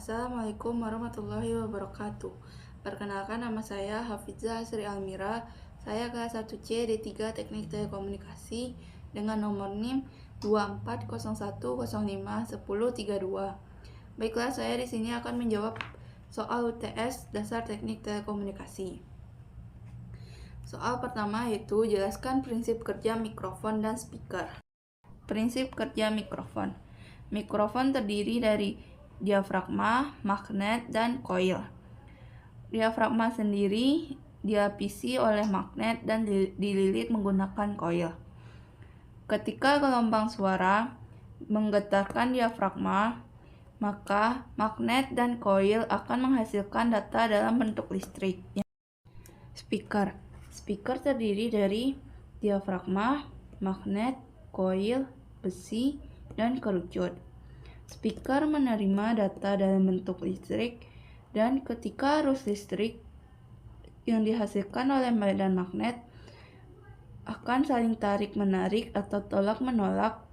Assalamualaikum warahmatullahi wabarakatuh. Perkenalkan, nama saya Hafizah Sri Almira. Saya kelas 1C D3 Teknik Telekomunikasi dengan nomor NIM 2401051032. Baiklah, saya di sini akan menjawab soal UTS Dasar Teknik Telekomunikasi. Soal pertama yaitu jelaskan prinsip kerja mikrofon dan speaker. Prinsip kerja mikrofon. Mikrofon terdiri dari diafragma, magnet, dan koil. Diafragma sendiri diapisi oleh magnet dan dililit menggunakan koil. Ketika gelombang suara menggetarkan diafragma, maka magnet dan koil akan menghasilkan data dalam bentuk listrik. Speaker. Speaker terdiri dari diafragma, magnet, koil, besi, dan kerucut. Speaker menerima data dalam bentuk listrik, dan ketika arus listrik yang dihasilkan oleh medan magnet akan saling tarik-menarik atau tolak-menolak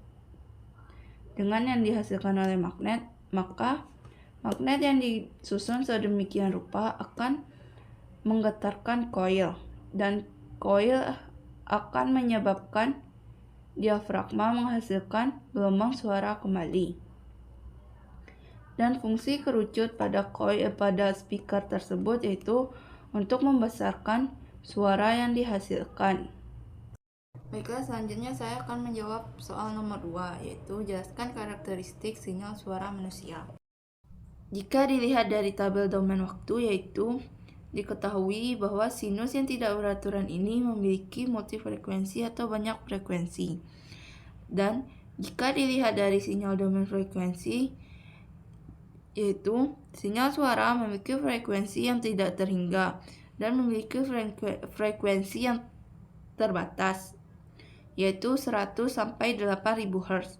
dengan yang dihasilkan oleh magnet, maka magnet yang disusun sedemikian rupa akan menggetarkan koil, dan koil akan menyebabkan diafragma menghasilkan gelombang suara kembali. Dan fungsi kerucut pada speaker tersebut yaitu untuk membesarkan suara yang dihasilkan. Baiklah, selanjutnya saya akan menjawab soal nomor 2, yaitu jelaskan karakteristik sinyal suara manusia. Jika dilihat dari tabel domain waktu, yaitu diketahui bahwa sinus yang tidak beraturan ini memiliki multifrekuensi atau banyak frekuensi. Dan jika dilihat dari sinyal domain frekuensi, yaitu sinyal suara memiliki frekuensi yang tidak terhingga dan memiliki frekuensi yang terbatas, yaitu 100 sampai 8000 Hz.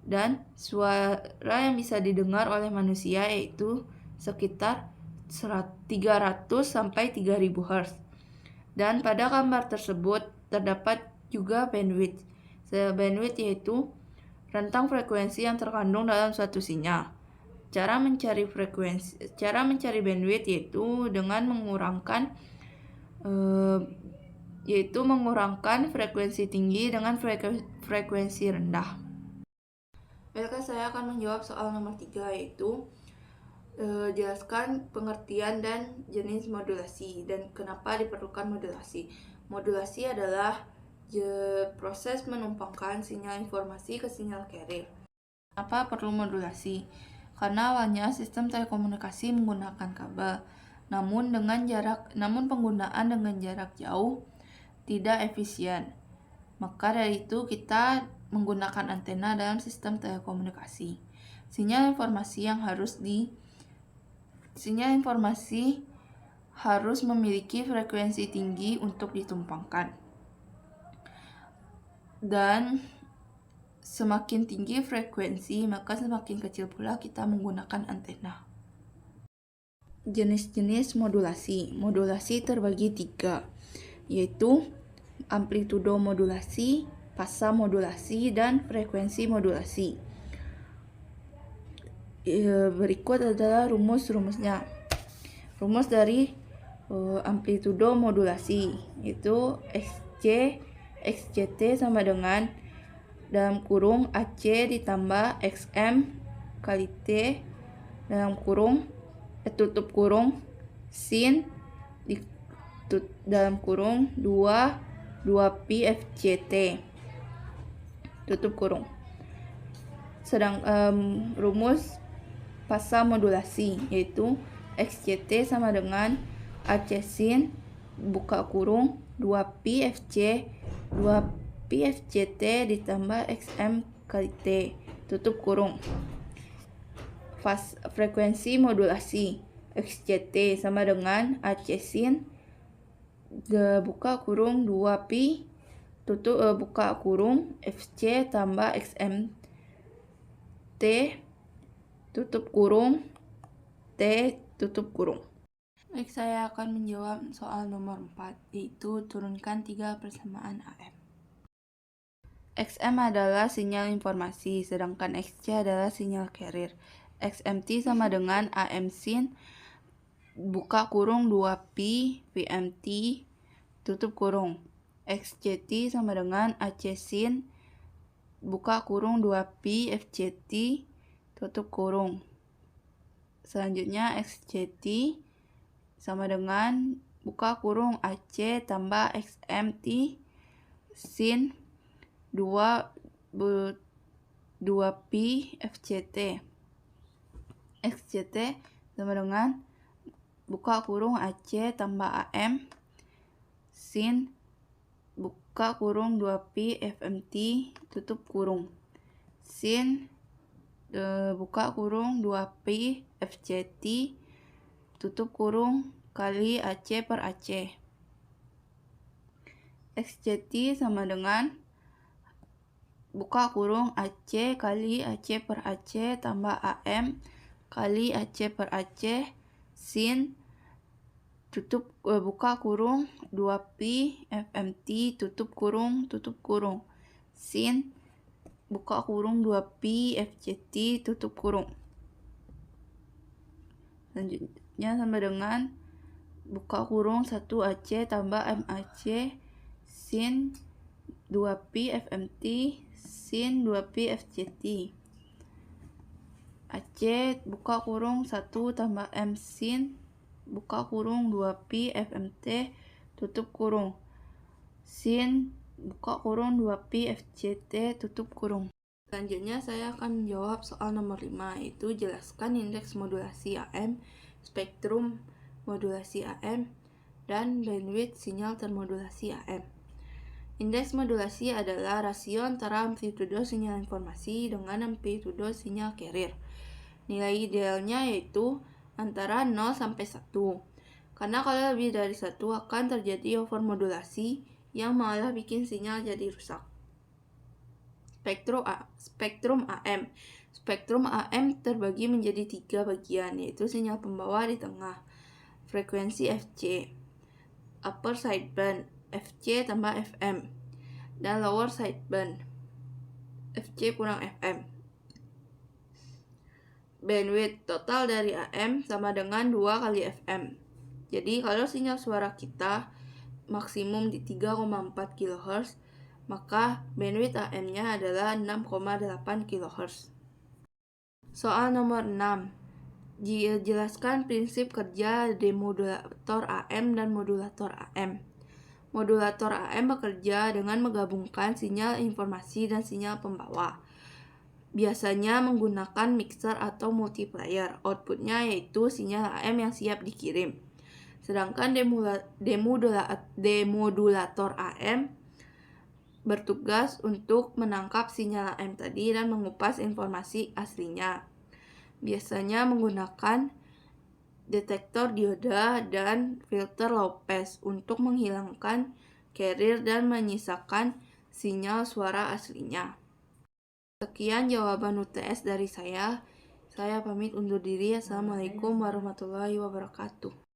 Dan suara yang bisa didengar oleh manusia yaitu sekitar 300 sampai 3000 Hz. Dan pada gambar tersebut terdapat juga bandwidth. Bandwidth yaitu rentang frekuensi yang terkandung dalam suatu sinyal. Cara mencari bandwidth yaitu dengan mengurangkan frekuensi tinggi dengan frekuensi rendah. Baiklah, saya akan menjawab soal nomor 3, yaitu jelaskan pengertian dan jenis modulasi dan kenapa diperlukan modulasi. Modulasi adalah proses menumpangkan sinyal informasi ke sinyal carrier. Kenapa perlu modulasi? Karena awalnya sistem telekomunikasi menggunakan kabel, namun penggunaan dengan jarak jauh tidak efisien. Maka dari itu kita menggunakan antena dalam sistem telekomunikasi. Sinyal informasi harus memiliki frekuensi tinggi untuk ditumpangkan. Dan semakin tinggi frekuensi, maka semakin kecil pula kita menggunakan antena. Jenis-jenis modulasi. Modulasi terbagi 3, yaitu amplitudo modulasi, fasa modulasi, dan frekuensi modulasi. Berikut adalah rumus-rumusnya. Rumus dari amplitudo modulasi yaitu XCT sama dengan dalam kurung AC ditambah XM kali T dalam kurung tutup kurung sin dalam kurung 2pi FCT tutup kurung. Rumus fasa modulasi yaitu XCT sama dengan AC sin buka kurung 2pi FCT ditambah XM kali T tutup kurung. Frekuensi modulasi XCT sama dengan AC sin buka kurung 2pi buka kurung FC tambah XM T tutup kurung T tutup kurung. Baik, saya akan menjawab soal nomor 4, yaitu turunkan 3 persamaan AM. XM adalah sinyal informasi, sedangkan XC adalah sinyal carrier. XMT sama dengan AM sin buka kurung 2pi VMT tutup kurung. XCT sama dengan AC sin buka kurung 2pi FCT tutup kurung. Selanjutnya XCT sama dengan buka kurung AC tambah XMT sin 2pi FCT. XCT sama dengan buka kurung AC tambah AM sin buka kurung 2pi FMT tutup kurung sin buka kurung 2pi FCT tutup kurung kali AC per AC. XCT sama dengan buka kurung AC kali AC per AC tambah AM kali AC per AC sin buka kurung 2pi FMT tutup kurung sin buka kurung 2pi FCT tutup kurung. Selanjutnya sama dengan buka kurung 1 AC tambah MAC sin 2pi FMT sin 2pi FCT. AC buka kurung 1 tambah M sin buka kurung 2pi FMT tutup kurung sin buka kurung 2pi FCT tutup kurung. Selanjutnya saya akan menjawab soal nomor 5, yaitu jelaskan indeks modulasi AM, spektrum modulasi AM, dan bandwidth sinyal termodulasi AM. Indeks modulasi adalah rasio antara amplitudo sinyal informasi dengan amplitudo sinyal carrier. Nilai idealnya yaitu antara 0 sampai 1. Karena kalau lebih dari 1 akan terjadi overmodulasi yang malah bikin sinyal jadi rusak. Spektrum AM. Spektrum AM terbagi menjadi 3 bagian, yaitu sinyal pembawa di tengah, frekuensi FC, upper sideband FC tambah FM, dan lower sideband FC kurang FM. Bandwidth total dari AM sama dengan 2 kali FM. Jadi kalau sinyal suara kita maksimum di 3,4 kHz, maka bandwidth AM-nya adalah 6,8 kHz. Soal nomor 6. Jelaskan prinsip kerja demodulator AM dan modulator AM. Modulator AM bekerja dengan menggabungkan sinyal informasi dan sinyal pembawa. Biasanya menggunakan mixer atau multiplier. Outputnya yaitu sinyal AM yang siap dikirim. Sedangkan demodulator AM bertugas untuk menangkap sinyal AM tadi dan mengupas informasi aslinya. Biasanya menggunakan detektor dioda dan filter low pass untuk menghilangkan carrier dan menyisakan sinyal suara aslinya. Sekian jawaban UTS dari saya. Saya pamit undur diri. Assalamualaikum warahmatullahi wabarakatuh.